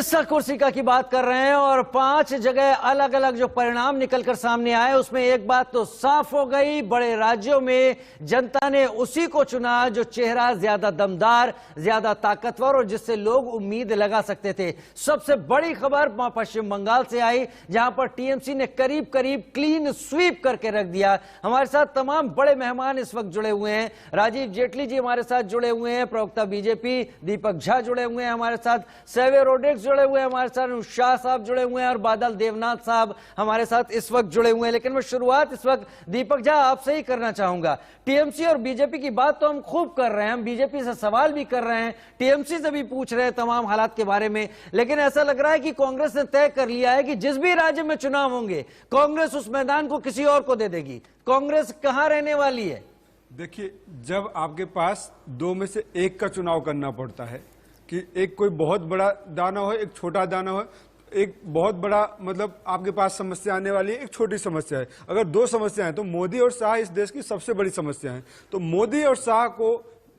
जिस कुर्सिका की बात कर रहे हैं और 5 जगह अलग अलग जो परिणाम निकलकर सामने आए, उसमें एक बात तो साफ हो गई, बड़े राज्यों में जनता ने उसी को चुना जो चेहरा ज्यादा दमदार, ज्यादा ताकतवर और जिससे लोग उम्मीद लगा सकते थे। सबसे बड़ी खबर पश्चिम बंगाल से आई, जहां पर टीएमसी ने करीब करीब क्लीन स्वीप करके रख दिया। हमारे साथ तमाम बड़े मेहमान इस वक्त जुड़े हुए हैं। राजीव जेटली जी हमारे साथ जुड़े हुए हैं, प्रवक्ता बीजेपी दीपक झा जुड़े हुए हैं हमारे साथ, सेवियर ओडेक्स जुड़े हुए हैं हमारे साथ, शाह साहब जुड़े हुए हैं और बादल देवनाथ साहब हमारे साथ इस वक्त जुड़े हुए हैं। लेकिन मैं शुरुआत इस वक्त दीपक झा आपसे ही करना चाहूंगा। टीएमसी और बीजेपी की बात तो हम खूब कर रहे हैं, हम बीजेपी से सवाल भी कर रहे हैं, टीएमसी से भी पूछ रहे हैं तमाम हालात के बारे में, लेकिन ऐसा लग रहा है कि कांग्रेस ने तय कर लिया है कि जिस भी राज्य में चुनाव होंगे कांग्रेस उस मैदान को किसी और को दे देगी। कांग्रेस कहां रहने वाली है? देखिए, जब आपके पास दो में से एक का चुनाव करना पड़ता है कि एक कोई बहुत बड़ा दाना हो, एक छोटा दाना हो, एक बहुत बड़ा मतलब आपके पास समस्या आने वाली है, एक छोटी समस्या है। अगर दो समस्या है तो मोदी और शाह इस देश की सबसे बड़ी समस्या है। तो मोदी और शाह को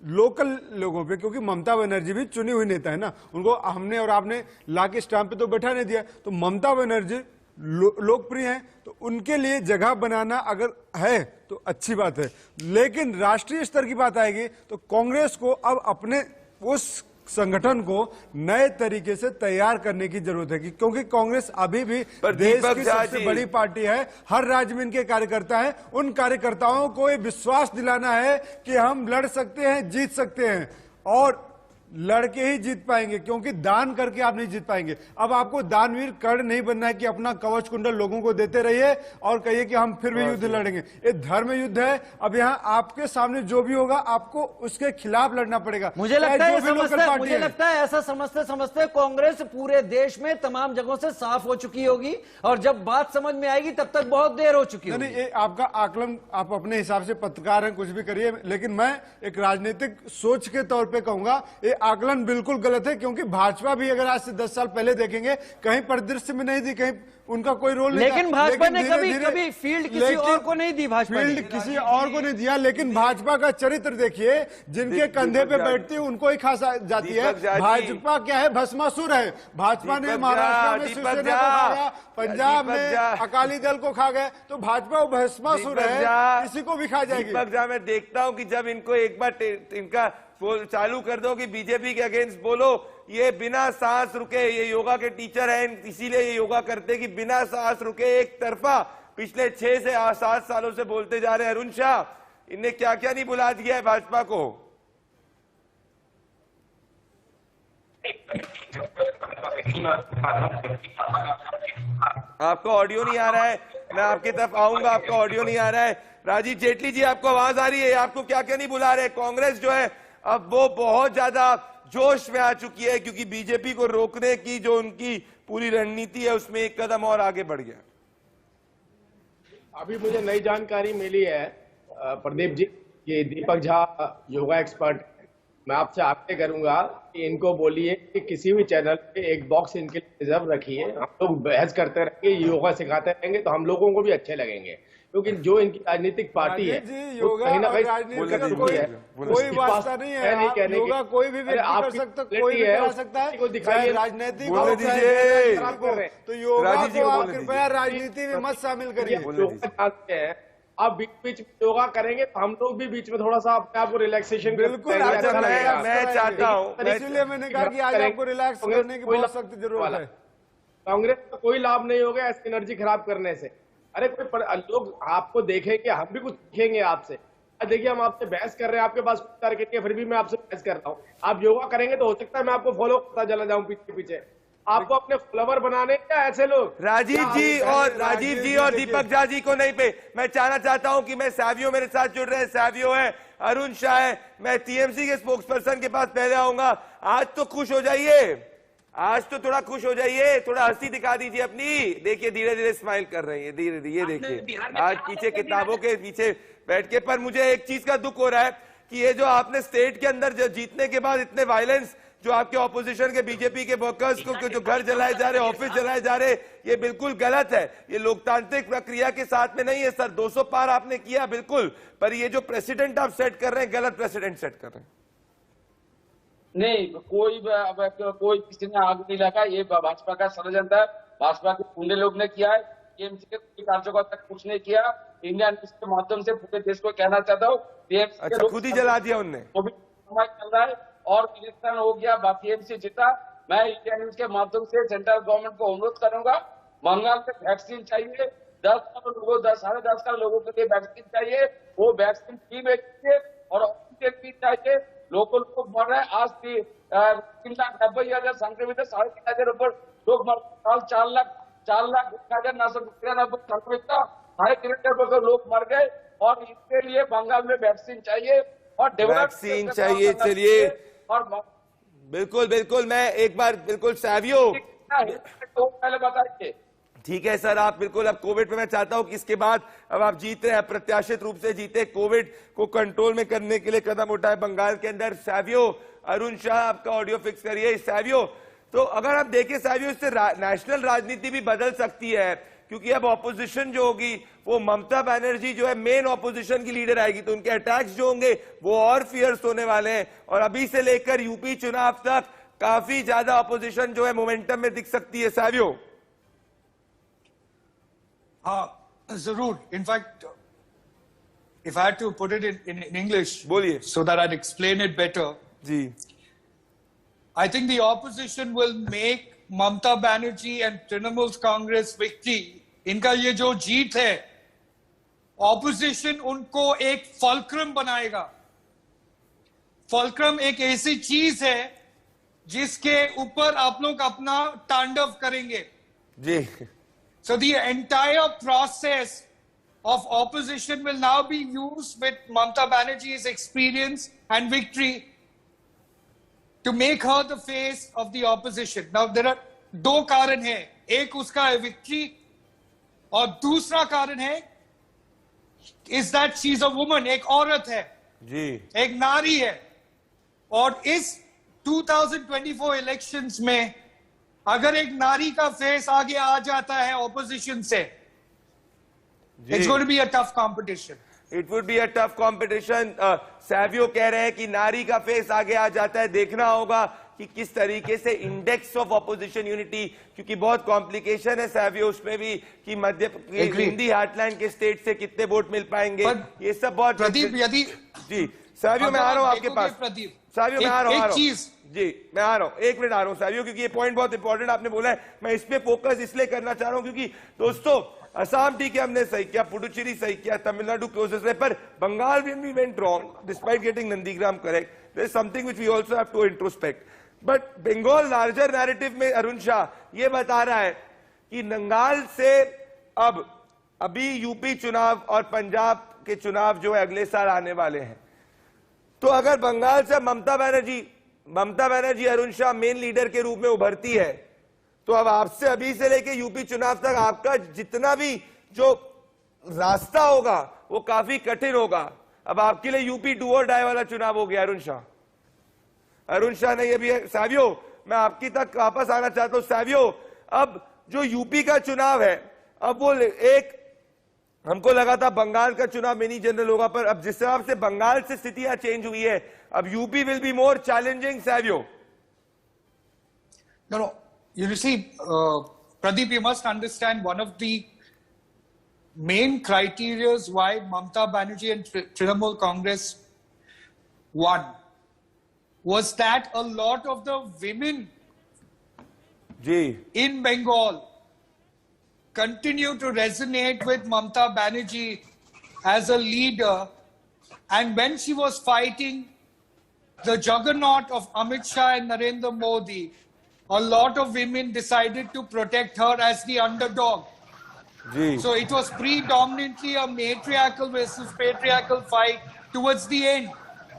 लोकल लोगों पे, क्योंकि ममता बनर्जी भी चुनी हुई नेता है ना, उनको हमने और आपने ला के स्टैंप पे तो बैठा नहीं दिया। तो ममता बनर्जी लोकप्रिय हैं, तो उनके लिए जगह बनाना अगर है तो अच्छी बात है। लेकिन राष्ट्रीय स्तर की बात आएगी तो कांग्रेस को अब अपने उस संगठन को नए तरीके से तैयार करने की जरूरत है, क्योंकि कांग्रेस अभी भी देश की सबसे बड़ी पार्टी है। हर राज्य में इनके कार्यकर्ता हैं। उन कार्यकर्ताओं को ये विश्वास दिलाना है कि हम लड़ सकते हैं, जीत सकते हैं, और लड़के ही जीत पाएंगे, क्योंकि दान करके आप नहीं जीत पाएंगे। अब आपको दानवीर कर्ण नहीं बनना है कि अपना कवच कुंडल लोगों को देते रहिए और कहिए कि हम फिर भी युद्ध लड़ेंगे। ये धर्म युद्ध है। अब यहाँ आपके सामने जो भी होगा आपको उसके खिलाफ लड़ना पड़ेगा। मुझे लगता है ऐसा समझते समझते कांग्रेस पूरे देश में तमाम जगहों से साफ हो चुकी होगी और जब बात समझ में आएगी तब तक बहुत देर हो चुकी होगी। नहीं, आपका आकलन आप अपने हिसाब से पत्रकार हैं, कुछ भी करिए, लेकिन मैं एक राजनीतिक सोच के तौर पर कहूंगा आकलन बिल्कुल गलत है। क्योंकि भाजपा भी अगर आज से 10 साल पहले देखेंगे कहीं परिदृश्य में नहीं थी, कहीं उनका कोई रोल नहीं, लेकिन भाजपा ने कभी फील्ड किसी और को नहीं दी। भाजपा फील्ड किसी और को नहीं दिया, लेकिन भाजपा का चरित्र देखिए, जिनके कंधे पे बैठती है उनको ही खा जाती है। भाजपा क्या है? भस्मासुर है। भाजपा ने महाराष्ट्र में शिवसेना को खा गया, पंजाब में अकाली दल को खा गए, तो भाजपा भस्मासुर है, किसी को भी खा जाएगी। मैं देखता हूँ कि जब इनको एक बार इनका चालू कर दो कि बीजेपी के अगेंस्ट बोलो, ये बिना सांस रुके, ये योगा के टीचर हैं इसीलिए ये योगा करते कि बिना सांस रुके एक तरफा पिछले 6 से 7 सालों से बोलते जा रहे हैं। अरुण शाह, इन्हें क्या क्या नहीं बुला दिया है भाजपा को? आपको ऑडियो नहीं आ रहा है, मैं आपकी तरफ आऊंगा, आपका ऑडियो नहीं आ रहा है। राजीव जेटली जी, आपको आवाज आ रही है? आपको क्या क्या नहीं बुला रहे? कांग्रेस जो है अब वो बहुत ज्यादा जोश में आ चुकी है, क्योंकि बीजेपी को रोकने की जो उनकी पूरी रणनीति है उसमें एक कदम और आगे बढ़ गया। अभी मुझे नई जानकारी मिली है प्रदीप जी, ये दीपक झा योगा एक्सपर्ट, मैं आपसे आग्रह करूंगा कि इनको बोलिए कि किसी भी चैनल पे एक बॉक्स इनके लिए रिजर्व रखिए। हम लोग बहस करते रहेंगे, योगा सिखाते रहेंगे तो हम लोगों को भी अच्छे लगेंगे, क्योंकि जो इनकी राजनीतिक पार्टी है योगा कहीं ना कहीं कोई वास्ता नहीं है। योगा कोई भी व्यक्ति कर सकता, कोई भी करा सकता है, दिखाइए राजनीतिक तो योगा को आप कृपया राजनीति में मत शामिल करिए। आप बीच बीच में योगा करेंगे तो हम लोग भी बीच में थोड़ा सा अपने आप को रिलैक्सेशन बिल्कुल अच्छा लगेगा। मैं चाहता हूँ, इसलिए मैंने कहा कि आज आपको रिलैक्स करने की बहुत सख्त जरूरत है। कांग्रेस का कोई लाभ नहीं होगा ऐसी एनर्जी खराब करने से। अरे कोई लोग आपको देखेंगे, हम भी कुछ सीखेंगे आपसे। देखिए, हम आपसे बहस कर रहे हैं, आपके पास कुछ टारगेट नहीं है, फिर भी मैं आपसे बहस कर रहा हूँ। आप योगा करेंगे तो हो सकता है मैं आपको फॉलो करता चला जाऊं पीछे पीछे। आपको अपने फ्लावर बनाने क्या ऐसे लोग? राजीव जी और दीपक झा जी को नहीं पे मैं चाहना चाहता हूं कि मैं सैवियो मेरे साथ जुड़ रहे हैं, सैवियो है, अरुण शाह है, मैं टीएमसी के स्पोक्स पर्सन के पास पहले आऊंगा। आज तो खुश हो जाइए, आज तो थोड़ा खुश हो जाइए, थोड़ा हंसी दिखा दीजिए अपनी। देखिए धीरे धीरे स्माइल कर रही है, धीरे धीरे, ये देखिए आज पीछे किताबों के पीछे बैठ के। पर मुझे एक चीज का दुख हो रहा है कि ये जो आपने स्टेट के अंदर जो जीतने के बाद इतने वायलेंस जो आपके ऑपोजिशन के बीजेपी के वर्कर्स को जो घर जलाए जा रहे, ऑफिस जलाए जा रहे, ये बिल्कुल गलत है। ये लोकतांत्रिक प्रक्रिया के साथ में नहीं है सर। 200 पार आपने किया बिल्कुल, पर ये जो प्रेसिडेंट आप सेट कर रहे हैं गलत प्रेसिडेंट सेट कर रहे हैं। नहीं, कोई किसी ने आग नहीं लगा। ये भाजपा का षड्यंत्र है, भाजपा के गुंडे लोग ने किया है। टीएमसी के कार्यकर्ता तक कुछ नहीं किया। इंडिया न्यूज के माध्यम से पूरे देश को कहना चाहता हूँ, अच्छा, खुद ही जला दिया उनने। कोविड समय चल रहा है और इलेक्शन हो गया, टीएमसी जीता। मैं इंडिया न्यूज के माध्यम से सेंट्रल गवर्नमेंट को अनुरोध करूंगा, बंगाल से वैक्सीन चाहिए, 10 करोड़ लोगों के लिए वैक्सीन चाहिए। वो वैक्सीन फ्री में चाहिए और ऑक्सीजन भी चाहिए। लोग मर रहे हैं। आज 3,90,000 संक्रमित है, 3,500 ऊपर लोग मर। साल 4,01,993 संक्रमित था, 3,500 लोग मर गए। और इसके लिए बंगाल में वैक्सीन चाहिए और वैक्सीन चाहिए। चलिए, और बिल्कुल बिल्कुल, मैं एक बार बिल्कुल सैवियो तो पहले बताइए। ठीक है सर, आप बिल्कुल। अब कोविड पे मैं चाहता हूं कि इसके बाद अब आप जीते हैं, अप्रत्याशित रूप से जीते, कोविड को कंट्रोल में करने के लिए कदम उठाए बंगाल के अंदर। सैवियो, अरुण शाह, आपका ऑडियो फिक्स करिए। सैवियो, तो अगर आप देखें सैवियो, इससे नेशनल राजनीति भी बदल सकती है, क्योंकि अब ऑपोजिशन जो होगी वो ममता बनर्जी जो है मेन ऑपोजिशन की लीडर आएगी, तो उनके अटैक्स जो होंगे वो और फियर्स होने वाले हैं। और अभी से लेकर यूपी चुनाव तक काफी ज्यादा ऑपोजिशन जो है मोमेंटम में दिख सकती है। सैवियो। हाँ, जरूर। In fact, if I had to put it in English, बोलिए, so that I'd explain it better. जी। I think the opposition will make Mamata Banerjee and Trinamool Congress victory. इनका ये जो जीत है, ऑपोजिशन उनको एक फल्क्रम बनाएगा। फल्क्रम एक ऐसी चीज है जिसके ऊपर आप लोग अपना तांडव करेंगे। जी। So the entire process of opposition will now be used with Mamata Banerjee's experience and victory to make her the face of the opposition. Now there are दो कारण हैं, एक उसका है victory और दूसरा कारण है is that she's a woman, एक औरत है जी, एक नारी है। और इस 2024 इलेक्शंस में अगर एक नारी का फेस आगे आ जाता है ऑपोजिशन से, it's going to be a tough competition. It would be a tough competition. Savio कह रहे हैं कि नारी का फेस आगे आ जाता है। देखना होगा कि किस तरीके से इंडेक्स ऑफ ऑपोजिशन यूनिटी, क्योंकि बहुत कॉम्प्लिकेशन है सैवियो उसमें भी, कि मध्य हिंदी हार्टलैंड के स्टेट से कितने वोट मिल पाएंगे, ये सब बहुत। प्रदीप, यदि जी सैवियो, मैं आ रहा हूं आपके पास। प्रदीप, सैवियो, मैं आ रहा हूं चीज जी, मैं आ रहा हूं, एक मिनट आ रहा हूं सैवियो, क्योंकि ये पॉइंट बहुत इंपॉर्टेंट आपने बोला है। मैं इस पे फोकस इसलिए करना चाह रहा हूं क्योंकि दोस्तों, असम ठीक है हमने सही किया, पुडुचेरी सही किया, तमिलनाडु क्लोजेस्ट रहे, पर Bengal when we went wrong despite getting Nandigram correct, there is something which we also have to introspect. But Bengal larger narrative में अरुण शाह ये बता रहा है कि बंगाल से अब अभी यूपी चुनाव और पंजाब के चुनाव जो है अगले साल आने वाले हैं, तो अगर बंगाल से ममता बनर्जी अरुण शाह मेन लीडर के रूप में उभरती है, तो अब आपसे अभी से लेके यूपी चुनाव तक आपका जितना भी जो रास्ता होगा वो काफी कठिन होगा। अब आपके लिए यूपी डू और डाई वाला चुनाव हो गया। अरुण शाह नहीं अभी। सैवियो, मैं आपकी तक वापस आना चाहता हूं। सैवियो, अब जो यूपी का चुनाव है, अब वो एक हमको लगा था बंगाल का चुनाव मिनी जनरल होगा, पर अब जिस हिसाब से बंगाल से स्थितियां चेंज हुई है, अब UP will be more challenging. Savio. No, you see, Pradeep, you must understand one of the main criteria why Mamata Banerjee and Trinamool Congress won was that a lot of the women in Bengal continue to resonate with Mamata Banerjee as a leader, and when she was fighting the juggernaut of Amit Shah and Narendra Modi, a lot of women decided to protect her as the underdog. So it was predominantly a matriarchal versus patriarchal fight towards the end.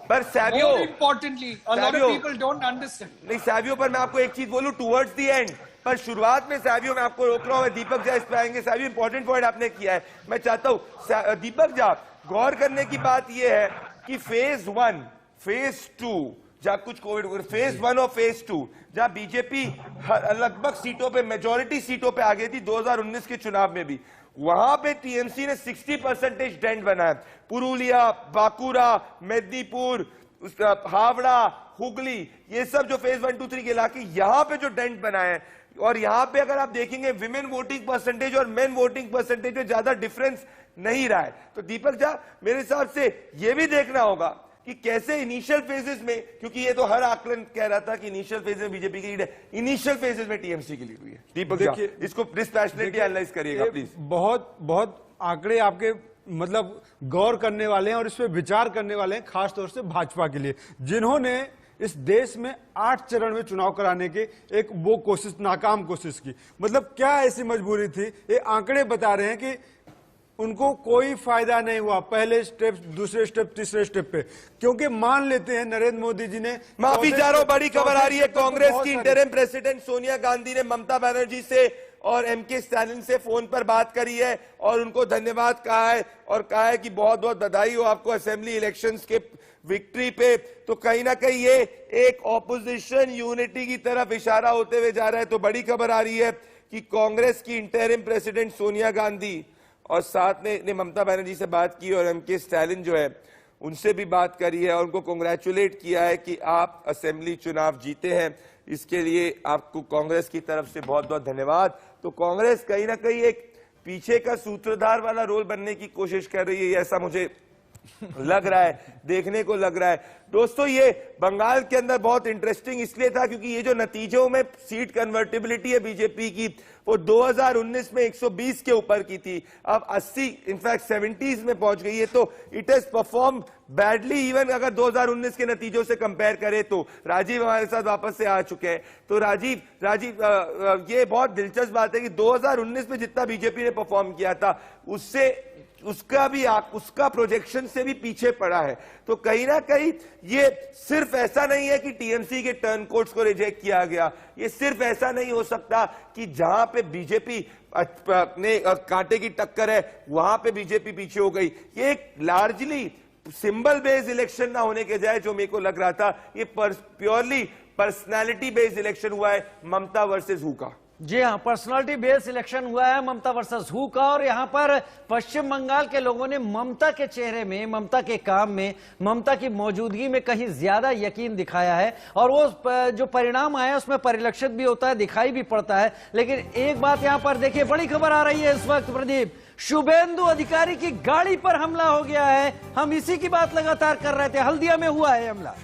पर Savio, more importantly, a lot of people don't understand. नहीं सैवियो, पर मैं आपको एक चीज बोलूं, towards the end, पर शुरुआत में सैवियो, मैं आपको रोक रहा हूं, दीपक झा इस पे आएंगे। सैवियो, इंपॉर्टेंट पॉइंट आपने किया है, मैं चाहता हूं दीपक झा गौर करने की बात यह है कि फेज 1, फेज 2, जहां कुछ कोविड, फेज 1 और फेज 2, जहां बीजेपी लगभग सीटों पे, मेजोरिटी सीटों पे आ गई थी 2019 के चुनाव में भी, वहां पे टीएमसी ने 60% डेंट बनाया। पुरुलिया, बांकुरा, मेदिनीपुर, हावड़ा, हुगली, ये सब जो फेज 1, 2, 3 के इलाके, यहां पे जो डेंट बनाए हैं, और यहां पे अगर आप देखेंगे विमेन वोटिंग परसेंटेज और मेन वोटिंग परसेंटेज में ज्यादा डिफरेंस नहीं रहा है। तो दीपक झा, मेरे हिसाब से ये भी देखना होगा कि कैसे इनिशियल फेजेस में, क्योंकि ये तो हर आकलन कह रहा था कि इनिशियल फेजेस में बीजेपी की लीड है, इनिशियल फेजेस में टीएमसी की लीड हुई है। दीपक झा, इसको डिस्पैशनेटली एनालाइज करिएगा प्लीज। बहुत आंकड़े आपके मतलब गौर करने वाले हैं और इस पे विचार करने वाले हैं, खासतौर से भाजपा के लिए, जिन्होंने इस देश में 8 चरण में चुनाव कराने की एक वो कोशिश, नाकाम कोशिश की। मतलब क्या ऐसी मजबूरी थी? ये आंकड़े बता रहे हैं कि उनको कोई फायदा नहीं हुआ पहले स्टेप, दूसरे स्टेप, तीसरे स्टेप पे, क्योंकि मान लेते हैं नरेंद्र मोदी जी ने माफी चाह रहा हूं, बड़ी खबर आ रही है, कांग्रेस की इंटरिम प्रेसिडेंट सोनिया गांधी ने ममता बनर्जी से और एमके स्टालिन से फोन पर बात करी है और उनको धन्यवाद कहा है और कहा है कि बहुत बहुत बधाई हो आपको असेंबली इलेक्शंस के विक्ट्री पे। तो कहीं ना कहीं ये एक ऑपोजिशन यूनिटी की तरफ इशारा होते हुए जा रहा है। तो बड़ी खबर आ रही है कि कांग्रेस की इंटरिम प्रेसिडेंट सोनिया गांधी और साथ ने ममता बनर्जी से बात की और एमके स्टालिन जो है उनसे भी बात करी है और उनको कांग्रेचुलेट किया है कि आप असेंबली चुनाव जीते हैं, इसके लिए आपको कांग्रेस की तरफ से बहुत बहुत धन्यवाद। तो कांग्रेस कहीं ना कहीं एक पीछे का सूत्रधार वाला रोल बनने की कोशिश कर रही है, ऐसा मुझे लग रहा है, देखने को लग रहा है। दोस्तों, ये बंगाल के अंदर बहुत इंटरेस्टिंग इसलिए था क्योंकि ये जो नतीजों में सीट कन्वर्टिबिलिटी है बीजेपी की, वो 2019 में 120 के ऊपर की थी, अब 80 इनफैक्ट 70s में पहुंच गई है। तो it has perform badly even अगर 2019 के नतीजों से कंपेयर करें तो। राजीव हमारे साथ वापस से आ चुके हैं। तो राजीव, ये बहुत दिलचस्प बात है कि 2019 में जितना बीजेपी ने परफॉर्म किया था उसका प्रोजेक्शन से भी पीछे पड़ा है। तो कहीं ना कहीं ये सिर्फ ऐसा नहीं है कि टीएमसी के टर्न कोड्स को रिजेक्ट किया गया, ये सिर्फ ऐसा नहीं हो सकता कि जहां पे बीजेपी ने कांटे की टक्कर है वहां पे बीजेपी पीछे हो गई। ये एक लार्जली सिंबल बेस्ड इलेक्शन ना होने के जाए, जो मेरे को लग रहा था, ये प्योरली पर्सनालिटी बेस्ड इलेक्शन हुआ है, ममता वर्सेस हु का। जी हाँ, पर्सनालिटी बेस्ड इलेक्शन हुआ है ममता वर्सेस हु का। और यहां पर पश्चिम बंगाल के लोगों ने ममता के चेहरे में, ममता के काम में, ममता की मौजूदगी में कहीं ज्यादा यकीन दिखाया है और वो जो परिणाम आया उसमें परिलक्षित भी होता है, दिखाई भी पड़ता है। लेकिन एक बात यहां पर देखिए, बड़ी खबर आ रही है इस वक्त प्रदीप, शुभेंदु अधिकारी की गाड़ी पर हमला हो गया है। हम इसी की बात लगातार कर रहे थे, हल्दिया में हुआ है हमला।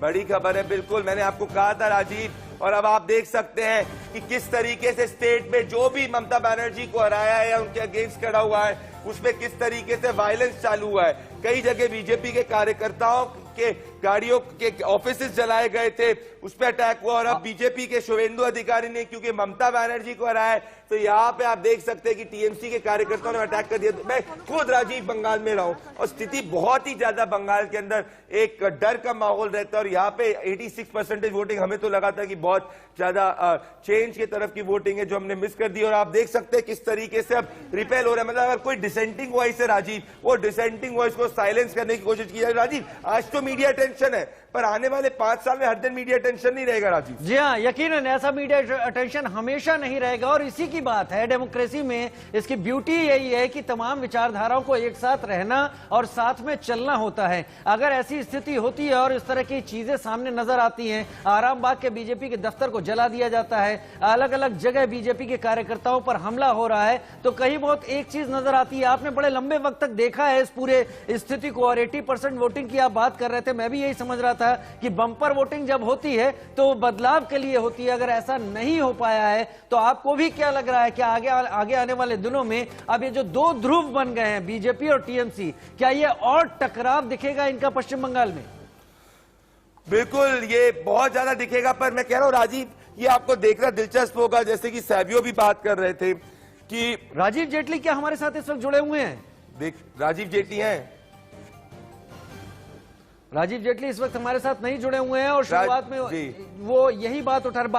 बड़ी खबर है, बिल्कुल मैंने आपको कहा था राजीव, और अब आप देख सकते हैं कि किस तरीके से स्टेट में जो भी ममता बनर्जी को हराया है या उनके अगेंस्ट खड़ा हुआ है उसमें किस तरीके से वायलेंस चालू हुआ है। कई जगह बीजेपी के कार्यकर्ताओं के गाड़ियों के ऑफिसेस जलाए गए थे, उस पर अटैक हुआ और अब बीजेपी के शुभेंदु अधिकारी ने क्योंकि ममता बनर्जी को हराया है तो यहाँ पे आप देख सकते हैं कि टीएमसी के कार्यकर्ताओं ने अटैक कर दिया। मैं खुद राजीव बंगाल में रहा हूं और स्थिति बहुत ही ज्यादा बंगाल के अंदर एक डर का माहौल रहता है और यहाँ पे 86% वोटिंग, हमें तो लगा था कि बहुत ज्यादा चेंज की तरफ की वोटिंग है जो हमने मिस कर दी। और आप देख सकते हैं किस तरीके से अब रिपेल हो रहा है। मतलब अगर कोई डिसेंटिंग वॉइस है राजीव, वो डिसेंटिंग वॉइस को साइलेंस करने की कोशिश की जाए। राजीव, आज तो मीडिया अटेंशन है पर आने वाले 5 साल में हर दिन मीडिया अटेंशन नहीं रहेगा राजीव। जी हाँ, यकीनन ऐसा मीडिया अटेंशन हमेशा नहीं रहेगा और इसी की बात है डेमोक्रेसी में। इसकी ब्यूटी यही है कि तमाम विचारधाराओं को एक साथ रहना और साथ में चलना होता है। अगर ऐसी स्थिति होती है और इस तरह की चीजें सामने नजर आती हैं, आराम बाग के बीजेपी के दफ्तर को जला दिया जाता है, अलग अलग जगह बीजेपी के कार्यकर्ताओं पर हमला हो रहा है, तो कहीं बहुत एक चीज नजर आती है। आपने बड़े लंबे वक्त तक देखा है इस पूरे स्थिति को और 80% वोटिंग की आप बात कर रहे थे, मैं भी यही समझ रहा था कि बंपर वोटिंग जब होती है तो बदलाव के लिए होती है। अगर ऐसा नहीं हो पाया है तो आपको भी क्या लग रहा है कि आगे आने वाले दिनों में अब ये जो दो ध्रुव बन गए हैं बीजेपी और टीएमसी, क्या ये और टकराव दिखेगा इनका पश्चिम बंगाल में? बिल्कुल, ये बहुत ज्यादा दिखेगा। पर मैं कह रहा हूं राजीव, ये आपको देखना दिलचस्प होगा, जैसे कि सैवियो भी बात कर रहे थे कि राजीव जेटली क्या हमारे साथ इस वक्त जुड़े हुए हैं? देख, राजीव जेटली हैं, राजीव जेटली इस वक्त हमारे साथ नहीं जुड़े हुए हैं और शुरुआत में वो यही बात उठा रहे।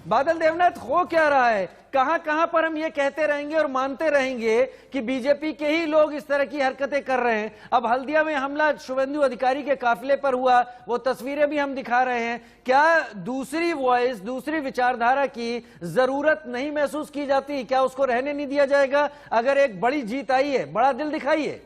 बादल देवनाथ हो क्या रहा है? कहां पर हम ये कहते रहेंगे और मानते रहेंगे कि बीजेपी के ही लोग इस तरह की हरकतें कर रहे हैं। अब हल्दिया में हमला शुभेंदु अधिकारी के काफिले पर हुआ, वो तस्वीरें भी हम दिखा रहे हैं। क्या दूसरी वॉइस, दूसरी विचारधारा की जरूरत नहीं महसूस की जाती? क्या उसको रहने नहीं दिया जाएगा? अगर एक बड़ी जीत आई है, बड़ा दिल दिखाइए।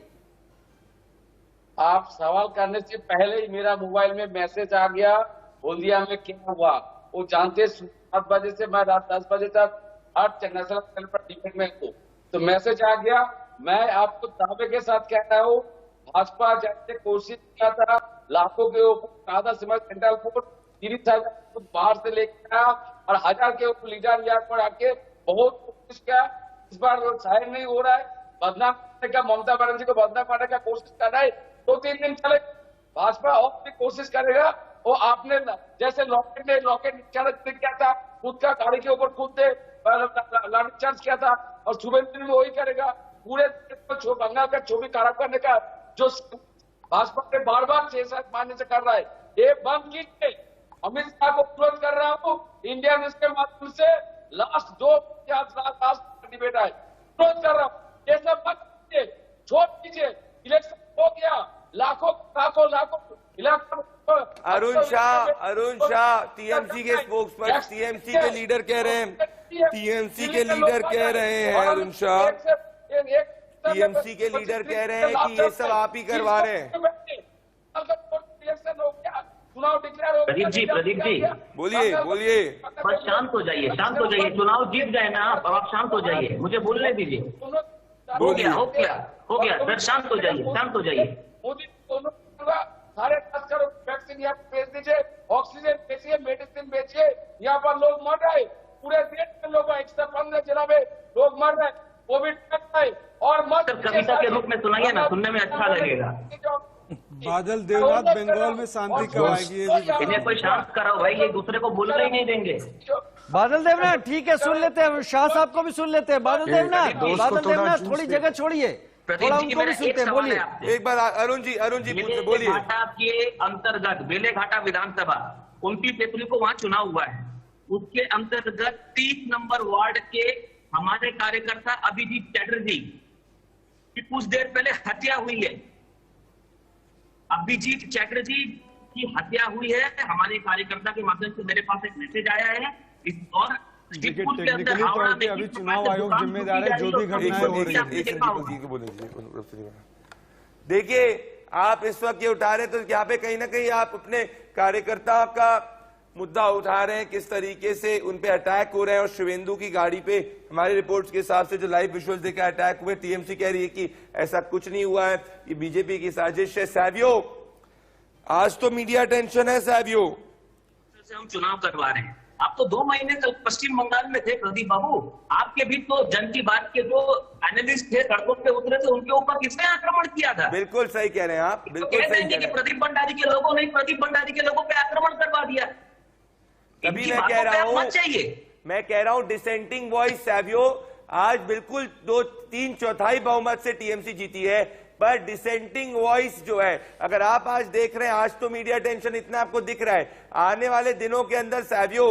आप सवाल करने से पहले ही मेरा मोबाइल में मैसेज आ गया बूंदिया में क्या हुआ। वो जानते 7 बजे से मैं रात 10 बजे तक हर नेशनल चैनल पर डिबेट में हूँ, तो मैसेज आ गया। मैं आपको दावे के साथ कह रहा हूँ, भाजपा जैसे कोशिश किया था लाखों के ऊपर आधा समय सेंट्रल कोर्ट 30,000 बाहर से लेकर आया और 1000 के ऊपर लीडर यार्ड पर आके बहुत कोशिश किया। इस बार वो शायद नहीं हो रहा है, बदनाम करने का, ममता बनर्जी को बदनाम करने का कोशिश कर रहा है। 2-3 दिन चले भाजपा और भी कोशिश करेगा। वो आपने जैसे लॉकेट क्या था, खुद का गाड़ी के ऊपर खुद से लाठीचार्ज किया था और शुभेंदु भी वही करेगा। पूरे बंगाल का छवि खराब करने का जो भाजपा के बार 6-7 महीने से कर रहा है, ये बंद कीजिए। अमित शाह को अनुरोध कर रहा हूँ, इंडिया न्यूज के माध्यम से लास्ट डिबेट है, अनुरोध कर रहा हूँ, ये सब मत कीजिए, छोड़ दीजिए। इलेक्शन हो गया, लाखों इलेक्शन। अरुण शाह टीएमसी के स्पोक्सपर्सन, टीएमसी के लीडर कह रहे हैं, टीएमसी के लीडर कह रहे हैं, अरुण शाह टीएमसी के लीडर कह रहे हैं कि ये सब आप ही करवा रहे हैं। प्रदीप जी बोलिए। बस शांत हो जाइए, चुनाव जीत गए ना आप, अब आप शांत हो जाइए, मुझे बोलने दीजिए। हो गया सर, शांत हो जाइए। मोदी सारे 10 करोड़ वैक्सीन यहाँ बेच दीजिए, ऑक्सीजन बेचिए, मेडिसिन बेचिए, यहाँ पर लोग मर रहे, पूरे देश में लोग 115 जिला में लोग मर रहे, कोविड है और मत कविता के रूप में सुनाइए ना, सुनने में अच्छा लगेगा। बादल देवनाथ बंगाल में शांति कब आएगी? इन्हें कोई शांत कराओ भाई, ये दूसरे को बोलने ही नहीं देंगे। बादल देवनाथ ठीक है, सुन लेते हैं, शाह साहब को भी सुन लेते हैं। बादल देवनाथ थोड़ी जगह छोड़िए, थोड़ा उनको भी सुनते हैं, बोलिए। एक बार अरुण जी बोलिए। घाटा के अंतर्गत बेलेघाटा विधानसभा 29 अप्रैल को वहां चुनाव हुआ है, उसके अंतर्गत 30 नंबर वार्ड के हमारे कार्यकर्ता अभिजीत चैटर्जी की कुछ देर पहले हत्या हुई है। अभिजीत चैटर्जी की हत्या हुई है, हमारे कार्यकर्ता के माध्यम से मेरे पास एक मैसेज आया है। और टेक्निकली तौर पे अभी चुनाव आयोग जिम्मेदार है, जो भी घटनाएं हो रही है। देखिए, आप इस वक्त ये उठा रहे, तो यहाँ पे कहीं ना कहीं आप अपने कार्यकर्ता का मुद्दा उठा रहे हैं, किस तरीके से उन पे अटैक हो रहे हैं। और शुभेंदु की गाड़ी पे हमारी रिपोर्ट्स के हिसाब से जो लाइव विजुअल्स देखे अटैक हुए, टीएमसी कह रही है कि ऐसा कुछ नहीं हुआ है, ये बीजेपी की साजिश है। सैवियो, आज तो मीडिया टेंशन है सैवियो, से हम चुनाव करवा रहे हैं। आप तो 2 महीने कल पश्चिम बंगाल में थे प्रदीप बाबू, आपके भी तो जन की बात के जो एनालिस्ट थे सड़कों पे उतरे थे, उनके ऊपर किसने आक्रमण किया था? बिल्कुल सही कह रहे हैं आप, बिल्कुल सही कह रहे हैं। प्रदीप भंडारी के लोगों ने प्रदीप भंडारी के लोगों पे आक्रमण करवा दिया। तभी मैं कह रहा हूं डिसेंटिंग वॉइस सैवियो, आज बिल्कुल 2-3 चौथाई बहुमत से टीएमसी जीती है, पर डिसेंटिंग वॉइस जो है, अगर आप आज देख रहे हैं, आज तो मीडिया टेंशन इतना आपको दिख रहा है, आने वाले दिनों के अंदर सैवियो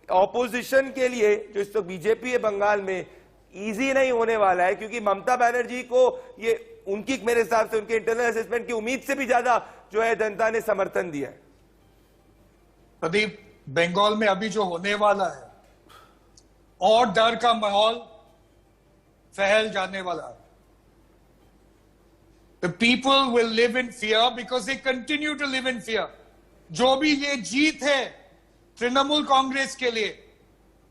ऑपोजिशन के लिए जो इस तो बीजेपी है बंगाल में, इजी नहीं होने वाला है, क्योंकि ममता बनर्जी को ये उनकी, मेरे हिसाब से उनके इंटरनल असेसमेंट की उम्मीद से भी ज्यादा जो है जनता ने समर्थन दिया है। प्रदीप, बंगाल में अभी जो होने वाला है और डर का माहौल फैल जाने वाला है। The people will live in fear because they continue to live in fear. जो भी ये जीत है तृणमूल कांग्रेस के लिए,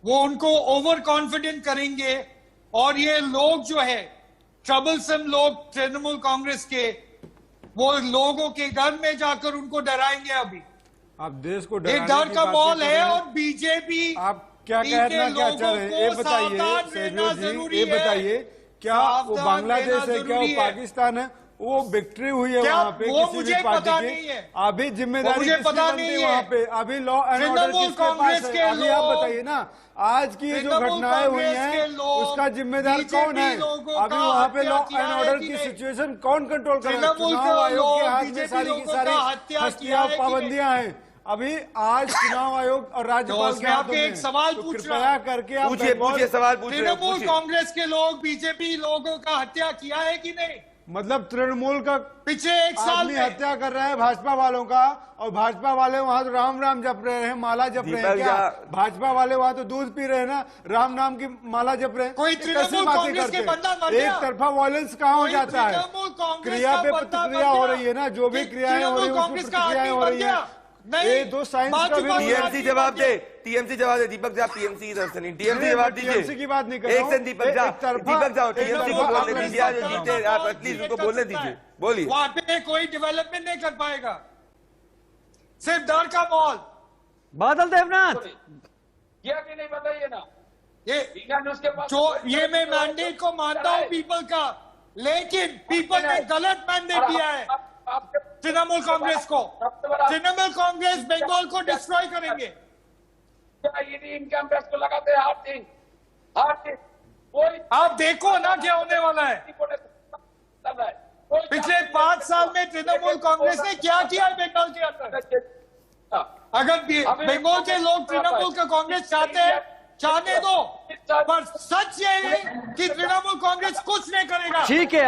वो उनको ओवर कॉन्फिडेंट करेंगे और ये लोग जो है ट्रबलसम लोग तृणमूल कांग्रेस के, वो लोगों के घर में जाकर उनको डराएंगे। अभी आप देश को एक डर का माहौल है और बीजेपी, आप क्या कहना क्या चाह रहे हैं ये बताइए सैवियो जी, ये बताइए क्या वो बांग्लादेश है, क्या वो पाकिस्तान है, वो विक्ट्री हुई है वहाँ पे किसी भी पार्टी की? अभी जिम्मेदारी किसकी बनती है वहाँ पे? अभी लॉ एंड ऑर्डर किसके पास है? अभी आप बताइए ना, आज की जो घटनाएं हुई हैं उसका जिम्मेदार कौन है? अभी वहाँ पे लॉ एंड ऑर्डर की सिचुएशन कौन कंट्रोल कर रहा है? चुनाव आयोग के हाथ में सारी की सारी हस्तियां पाबंदियां हैं। अभी आज चुनाव आयोग और राज्यपाल के हाथ में एक सवाल तो कृपया करके आप पूछिए सवाल पूछिए। तृणमूल कांग्रेस के लोग बीजेपी लोगों का हत्या किया है कि नहीं? मतलब तृणमूल का पिछले एक साल आदमी में हत्या कर रहे हैं भाजपा वालों का, और भाजपा वाले वहां तो राम राम जप रहे हैं, माला जप रहे हैं। क्या भाजपा वाले वहां तो दूध पी रहे हैं ना, राम नाम की माला जप रहे हैं। कोई तृणमूल कांग्रेस के बंदा मर गया? एक तरफा वायलेंस कहाँ हो कोई जाता है? तृणमूल कांग्रेस क्रिया का पे बंदा प्रतिक्रिया मर हो गया? रही है ना, जो भी क्रियाएं हो रही है उसमें प्रतिक्रियाएं हो रही है। ये दो साइंस का भी टीएमसी जवाब दे, टीएमसी जवाब दे। दीपक झा टीएमसी की तरफ से नहीं, टीएमसी जवाब दीजिए। टीएमसी की बात नहीं कर रहा एक हूं। से दीपक झा, दीपक झा टीएमसी को बोलने दीजिए, आज जीते आप एटलीस्ट उनको बोलने दीजिए, बोलिए। वहां पे कोई डेवलपमेंट नहीं कर पाएगा, सिर्फ डर का माहौल। बादल देवनाथ, ये भी नहीं बताइए ना, ये इंडिया न्यूज के पास जो ये मैं मैंडेट को मानता हूं पीपल का, लेकिन पीपल ने गलत मैंडेट दिया है तृणमूल कांग्रेस को। तृणमूल कांग्रेस बंगाल को डिस्ट्रॉय करेंगे। ईडी इनकम टैक्स को लगाते हैं हर दिन कोई आप देखो ना क्या होने वाला है। पिछले 5 साल में तृणमूल कांग्रेस ने क्या किया है बंगाल के अंदर? अगर बंगाल के लोग तृणमूल का कांग्रेस चाहते हैं, चाहने दो, पर सच ये है कि तृणमूल कांग्रेस कुछ नहीं करेगा। ठीक है,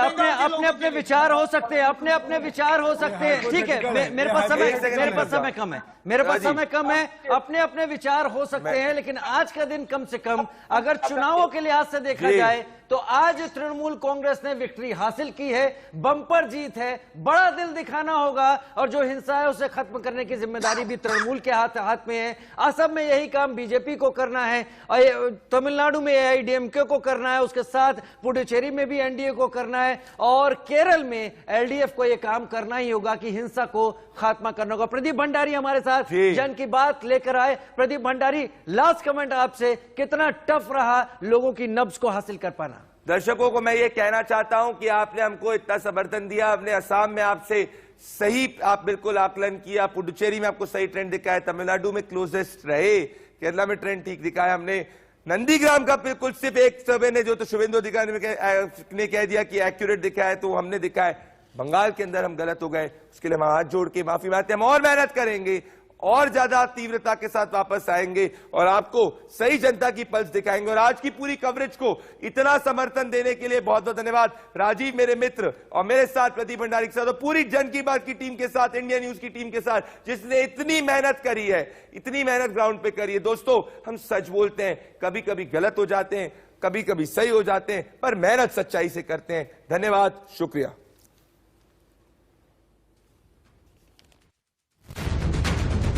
अपने विचार हो सकते हैं, अपने विचार हो सकते हैं, ठीक है। मेरे पास समय कम है, अपने विचार हो सकते हैं, लेकिन आज का दिन कम से कम अगर चुनावों के लिहाज से देखा जाए तो आज तृणमूल कांग्रेस ने विक्ट्री हासिल की है, बम्पर जीत है, बड़ा दिल दिखाना होगा, और जो हिंसा है उसे खत्म करने की जिम्मेदारी भी तृणमूल के हाथ में है। असम में यही काम बीजेपी को करना है, और तमिलनाडु में एआईडीएमके को करना है, उसके साथ पुडुचेरी में भी एनडीए को करना है, और केरल में एलडीएफ को यह काम करना ही होगा कि हिंसा को खात्मा करना होगा। प्रदीप भंडारी हमारे साथ जन की बात लेकर आए। प्रदीप भंडारी, लास्ट कमेंट आपसे, कितना टफ रहा लोगों की नब्ज को हासिल कर पाना? दर्शकों को मैं ये कहना चाहता हूं कि आपने हमको इतना समर्थन दिया, हमने असम में आपसे सही आप बिल्कुल आकलन किया, पुडुचेरी में आपको सही ट्रेंड दिखाया, तमिलनाडु में क्लोजेस्ट रहे, केरला में ट्रेंड ठीक दिखाया हमने, नंदीग्राम का बिल्कुल सिर्फ एक सर्वे ने जो तो शुभेंदु अधिकारी ने कह दिया कि एक्यूरेट दिखाया है, तो हमने दिखाया। बंगाल के अंदर हम गलत हो गए, उसके लिए हम हाथ जोड़ के माफी मांगते हैं। हम और मेहनत करेंगे, और ज्यादा तीव्रता के साथ वापस आएंगे और आपको सही जनता की पल्स दिखाएंगे। और आज की पूरी कवरेज को इतना समर्थन देने के लिए बहुत बहुत धन्यवाद राजीव, मेरे मित्र, और मेरे साथ प्रदीप भंडारी के साथ, और पूरी जन की बात की टीम के साथ, इंडिया न्यूज की टीम के साथ, जिसने इतनी मेहनत करी है, इतनी मेहनत ग्राउंड पे करी है। दोस्तों, हम सच बोलते हैं, कभी कभी गलत हो जाते हैं, कभी कभी सही हो जाते हैं, पर मेहनत सच्चाई से करते हैं। धन्यवाद, शुक्रिया।